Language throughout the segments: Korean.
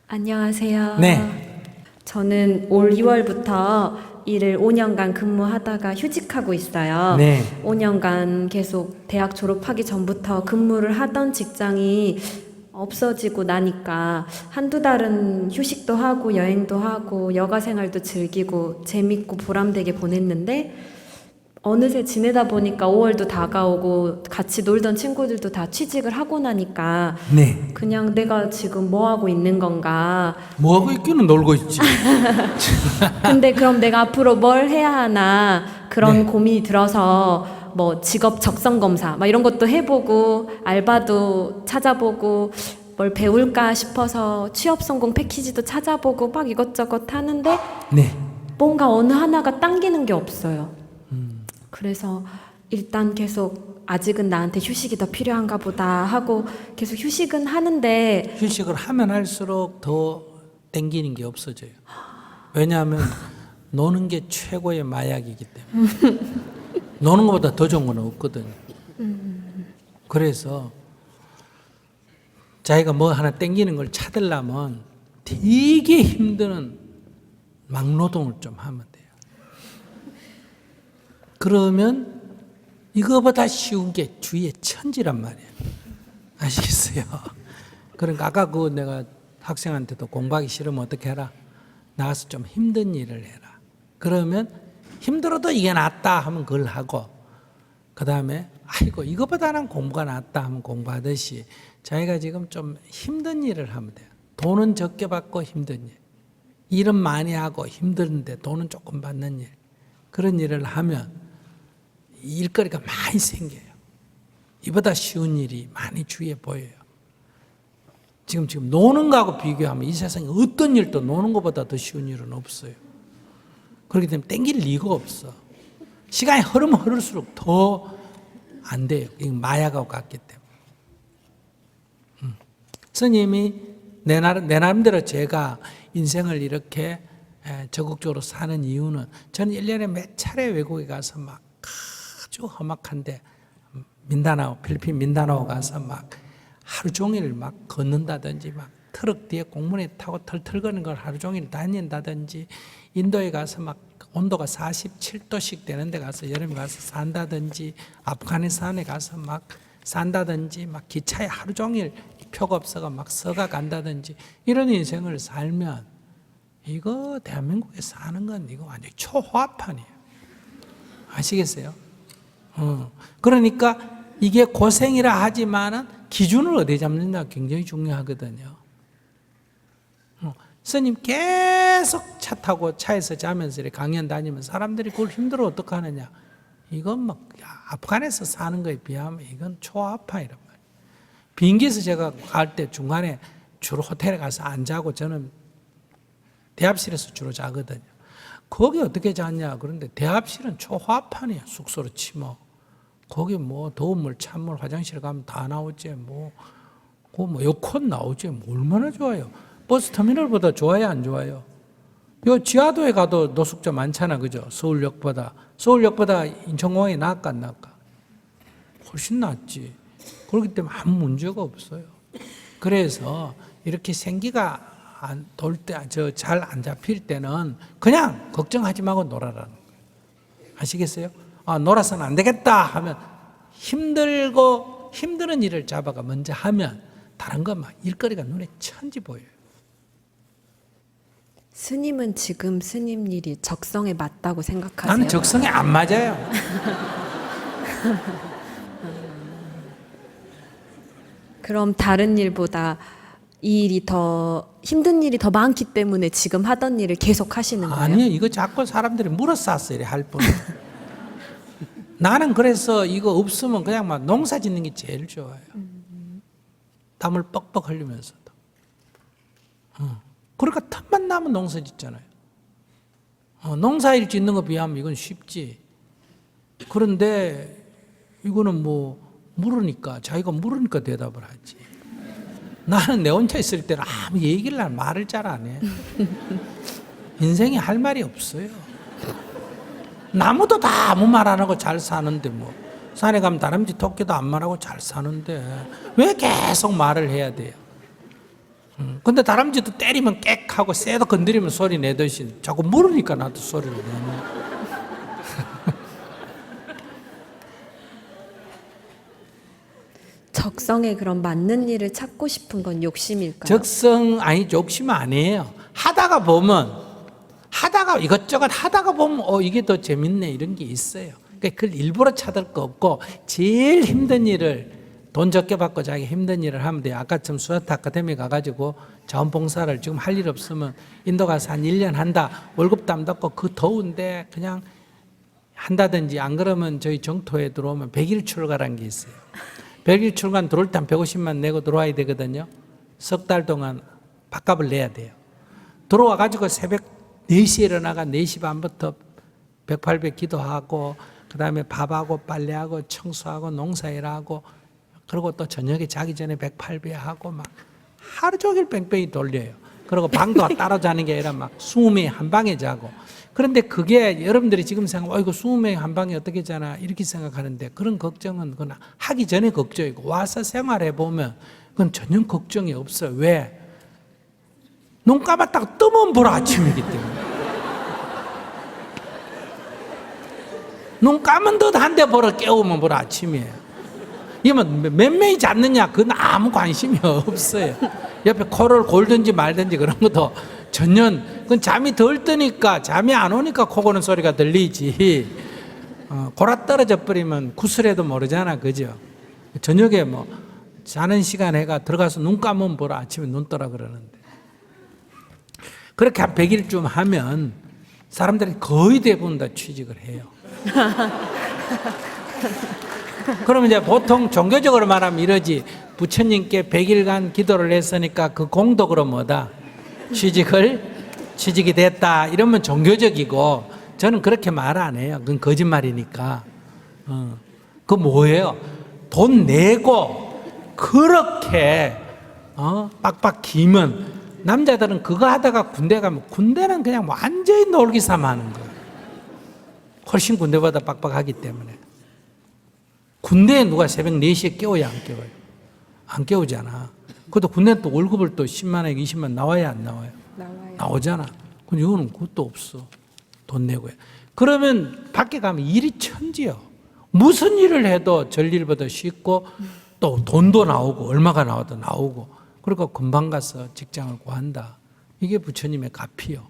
안녕하세요. 네. 저는 올 2월부터 일을 5년간 근무하다가 휴직하고 있어요. 네. 5년간 계속 대학 졸업하기 전부터 근무를 하던 직장이 없어지고 나니까 한두 달은 휴식도 하고 여행도 하고 여가 생활도 즐기고 재밌고 보람되게 보냈는데 어느새 지내다 보니까 5월도 다가오고 같이 놀던 친구들도 다 취직을 하고 나니까 네. 그냥 내가 지금 뭐 하고 있는 건가. 뭐하고 있기는 놀고 있지. 근데 그럼 내가 앞으로 뭘 해야 하나 그런 네. 고민이 들어서 뭐 직업 적성 검사 막 이런 것도 해보고 알바도 찾아보고 뭘 배울까 싶어서 취업 성공 패키지도 찾아보고 막 이것저것 하는데 네. 뭔가 어느 하나가 당기는 게 없어요. 그래서 일단 계속 아직은 나한테 휴식이 더 필요한가 보다 하고 계속 휴식은 하는데 휴식을 하면 할수록 더 땡기는 게 없어져요. 왜냐하면 노는 게 최고의 마약이기 때문에. 노는 것보다 더 좋은 건 없거든요. 그래서 자기가 뭐 하나 땡기는 걸 찾으려면 되게 힘드는 막노동을 좀 하면 돼요. 그러면 이거보다 쉬운 게 주위의 천지란 말이에요. 아시겠어요? 그러니까 아까 그 내가 학생한테도 공부하기 싫으면 어떻게 해라? 나가서 좀 힘든 일을 해라. 그러면 힘들어도 이게 낫다 하면 그걸 하고, 그 다음에 아이고 이거보다는 공부가 낫다 하면 공부하듯이 자기가 지금 좀 힘든 일을 하면 돼요. 돈은 적게 받고 힘든 일. 일은 많이 하고 힘든데 돈은 조금 받는 일. 그런 일을 하면 일거리가 많이 생겨요. 이보다 쉬운 일이 많이 주위에 보여요. 지금 노는 거하고 비교하면 이 세상에 어떤 일도 노는 것보다 더 쉬운 일은 없어요. 그렇기 때문에 땡길 리가 없어. 시간이 흐르면 흐를수록 더 안 돼요. 이건 마약하고 같기 때문에. 스님이 내 나름대로 제가 인생을 이렇게 적극적으로 사는 이유는 저는 1년에 몇 차례 외국에 가서 막 아주 험악한데 민다나오, 필리핀 민다나오 가서 막 하루 종일 막 걷는다든지 막 트럭 뒤에 공문에 타고 털털 거는 걸 하루 종일 다닌다든지 인도에 가서 막 온도가 47도씩 되는 데 가서 여름에 가서 산다든지 아프가니스탄에 가서 막 산다든지 막 기차에 하루 종일 표가 없어가 막 서가 간다든지 이런 인생을 살면 이거 대한민국에 사는 건 이거 완전히 초호화판이에요. 아시겠어요? 그러니까 이게 고생이라 하지만은 기준을 어디 잡느냐 굉장히 중요하거든요. 스님 계속 차 타고 차에서 자면서 이렇게 강연 다니면 사람들이 그걸 힘들어 어떻게 하느냐. 이건 막 아프간에서 사는 거에 비하면 이건 초아파이란 말이에요. 비행기에서 제가 갈 때 중간에 주로 호텔에 가서 안 자고 저는 대합실에서 주로 자거든요. 거기 어떻게 잤냐. 그런데 대합실은 초화판이에요. 숙소로 치면. 거기 뭐 더운 물, 찬물, 화장실 가면 다 나오지. 뭐 에어컨 나오지. 얼마나 좋아요. 버스 터미널보다 좋아요, 안 좋아요? 요 지하도에 가도 노숙자 많잖아, 그죠? 서울역보다 인천공항이 나을까 안 나을까? 훨씬 낫지. 그렇기 때문에 아무 문제가 없어요. 그래서 이렇게 생기가 돌 때, 잘 안 잡힐 때는 그냥 걱정하지 말고 놀아라는 거예요. 아시겠어요? 놀아서는 안 되겠다 하면 힘들고 힘드는 일을 잡아가 먼저 하면 다른 거 막 일거리가 눈에 천지 보여요. 스님은 지금 스님 일이 적성에 맞다고 생각하세요? 나는 적성에 안 맞아요. 그럼 다른 일보다 이 일이 더 힘든 일이 더 많기 때문에 지금 하던 일을 계속 하시는 거예요? 아니요, 이거 자꾸 사람들이 물어쌌어 이래 할 뿐. 나는 그래서 이거 없으면 그냥 막 농사 짓는 게 제일 좋아요. 땀을 뻑뻑 흘리면서도. 그러니까 틈만 나면 농사 짓잖아요. 농사일 짓는 거 비하면 이건 쉽지. 그런데 이거는 뭐 물으니까 자기가 물으니까 대답을 하지. 나는 내 혼자 있을 때는 아무 얘기를 말을 잘 안 해. 인생에 할 말이 없어요. 나무도 다 아무 말 안 하고 잘 사는데 뭐 산에 가면 다람쥐 토끼도 안 말하고 잘 사는데 왜 계속 말을 해야 돼요? 근데 다람쥐도 때리면 깨ꯛ 하고 쇠도 건드리면 소리 내듯이 자꾸 물으니까 나도 소리를 내네. 적성에 그런 맞는 일을 찾고 싶은 건 욕심일까요? 적성 아니 욕심 아니에요. 하다가 이것저것 하다가 보면 이게 더 재밌네 이런 게 있어요. 그러니까 그걸 일부러 찾을 거 없고 제일 힘든 일을 돈 적게 받고 자기 힘든 일을 하면 돼요. 아까처럼 수아트 아카데미 가가지고 자원봉사를 지금 할 일 없으면 인도 가서 한 1년 한다. 월급도 안 받고 그 더운데 그냥 한다든지 안 그러면 저희 정토에 들어오면 100일 출가라는 게 있어요. 100일 출간 들어올 때 한 150만 내고 들어와야 되거든요. 석 달 동안 밥값을 내야 돼요. 들어와가지고 새벽 4시에 일어나가 4시 반부터 108배 기도하고 그 다음에 밥하고 빨래하고 청소하고 농사일하고 그리고 또 저녁에 자기 전에 108배 하고 막 하루 종일 뺑뺑이 돌려요. 그리고 방도 따로 자는 게 아니라 막 20명이 한 방에 자고. 그런데 그게 여러분들이 지금 생각하면 이거 20명이 한 방에 어떻게 자나 이렇게 생각하는데 그런 걱정은 그건 하기 전에 걱정이고 와서 생활해 보면 그건 전혀 걱정이 없어요. 왜? 눈 감았다가 뜨면 불 아침이기 때문에. 눈 감은 듯 한 대 보러 깨우면 불 아침이에요. 이러면 몇 명이 잤느냐 그건 아무 관심이 없어요. 옆에 코를 골든지 말든지 그런 것도 전혀 그건 잠이 덜 드니까 잠이 안 오니까 코 고는 소리가 들리지. 골아 떨어져 버리면 구슬해도 모르잖아, 그죠? 저녁에 뭐 자는 시간에가 들어가서 눈 감으면 보라 아침에 눈 떠라 그러는데 그렇게 한 100일쯤 하면 사람들이 거의 대부분 다 취직을 해요. 그러면 이제 보통 종교적으로 말하면 이러지. 부처님께 100일간 기도를 했으니까 그 공덕으로 뭐다? 취직이 됐다. 이러면 종교적이고 저는 그렇게 말 안 해요. 그건 거짓말이니까. 그 뭐예요? 돈 내고 그렇게 빡빡 기면 남자들은 그거 하다가 군대 가면 군대는 그냥 완전히 놀기 삼아 하는 거예요. 훨씬 군대보다 빡빡하기 때문에. 군대에 누가 새벽 4시에 깨워야 안 깨워요? 안 깨우잖아. 그것도 군대는 또 월급을 또 10만 원, 20만 원 나와야 안 나와요? 나오잖아. 근데 이거는 그것도 없어. 돈 내고요. 그러면 밖에 가면 일이 천지요. 무슨 일을 해도 전일보다 쉽고 또 돈도 나오고 얼마가 나와도 나오고 그러니까 금방 가서 직장을 구한다. 이게 부처님의 가피요.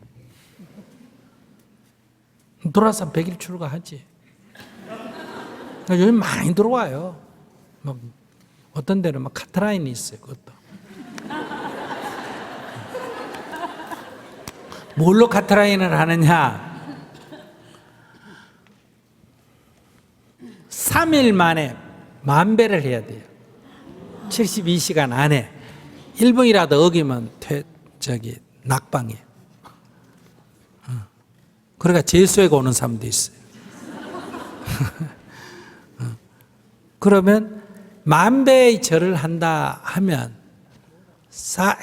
돌아서 100일 출가하지. 요즘 많이 들어와요. 막 어떤 데는 막 카트라인이 있어요. 그것도. 뭘로 카트라인을 하느냐? 3일 만에 10,000배를 해야 돼요. 72시간 안에 1분이라도 어기면 낙방이에요. 그러니까 재수해가 오는 사람도 있어요. 그러면 10,000배의 절을 한다 하면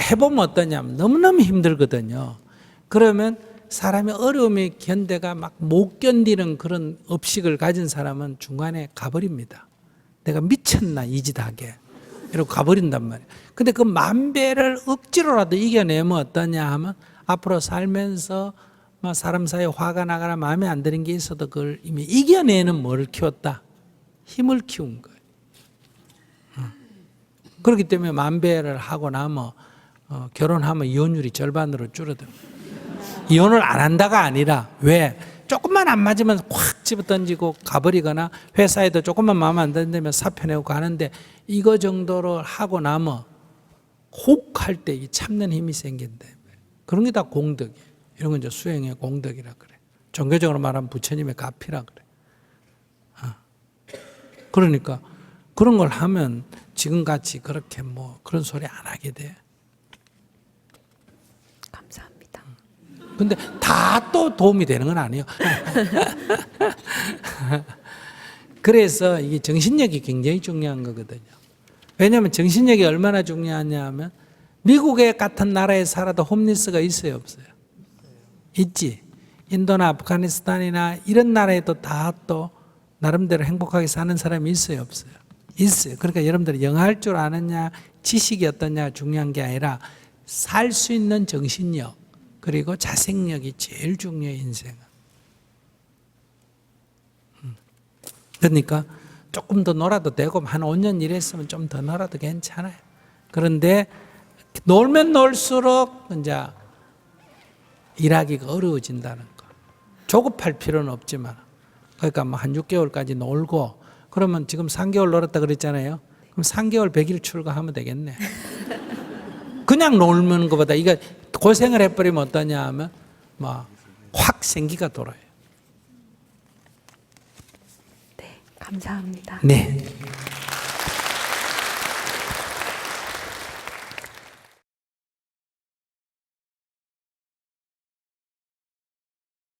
해보면 어떠냐면 너무너무 힘들거든요. 그러면 사람이 어려움에 견뎌가 막 못 견디는 그런 업식을 가진 사람은 중간에 가버립니다. 내가 미쳤나 이 짓 하게 이러고 가버린단 말이에요. 근데 그 10,000배를 억지로라도 이겨내면 어떠냐 하면 앞으로 살면서 사람 사이에 화가 나거나 마음에 안 드는 게 있어도 그걸 이미 이겨내는 뭐를 키웠다? 힘을 키운 거예요. 그렇기 때문에 10,000배를 하고 나면 결혼하면 이혼율이 절반으로 줄어듭니다. 이혼을 안 한다가 아니라 왜? 조금만 안 맞으면 확 집어던지고 가버리거나 회사에도 조금만 마음에 안 든다면 사표 내고 가는데 이거 정도로 하고 나면 혹 할 때 참는 힘이 생긴다. 그런 게 다 공덕이에요. 이런 건 이제 수행의 공덕이라 그래. 종교적으로 말하면 부처님의 가피라 그래. 그러니까 그런 걸 하면 지금같이 그렇게 그런 소리 안 하게 돼. 감사합니다. 근데 다 또 도움이 되는 건 아니에요. 그래서 이게 정신력이 굉장히 중요한 거거든요. 왜냐하면 정신력이 얼마나 중요하냐 하면 미국의 같은 나라에 살아도 홈리스가 있어요, 없어요? 있지. 인도나 아프가니스탄이나 이런 나라에도 다 또 나름대로 행복하게 사는 사람이 있어요, 없어요? 있어요. 그러니까 여러분들이 영어 할 줄 아느냐, 지식이 어떠냐 중요한 게 아니라 살 수 있는 정신력 그리고 자생력이 제일 중요해 인생은. 그러니까 조금 더 놀아도 되고 한 5년 일했으면 좀 더 놀아도 괜찮아요. 그런데 놀면 놀수록 이제 일하기가 어려워진다는 거. 조급할 필요는 없지만 그러니까 뭐 한 6개월까지 놀고 그러면 지금 3개월 놀았다 그랬잖아요. 그럼 3개월 100일 출가하면 되겠네. 그냥 놀는 것보다 이거 고생을 해버리면 어떠냐 하면 뭐 확 생기가 돌아요. 네, 감사합니다. 네.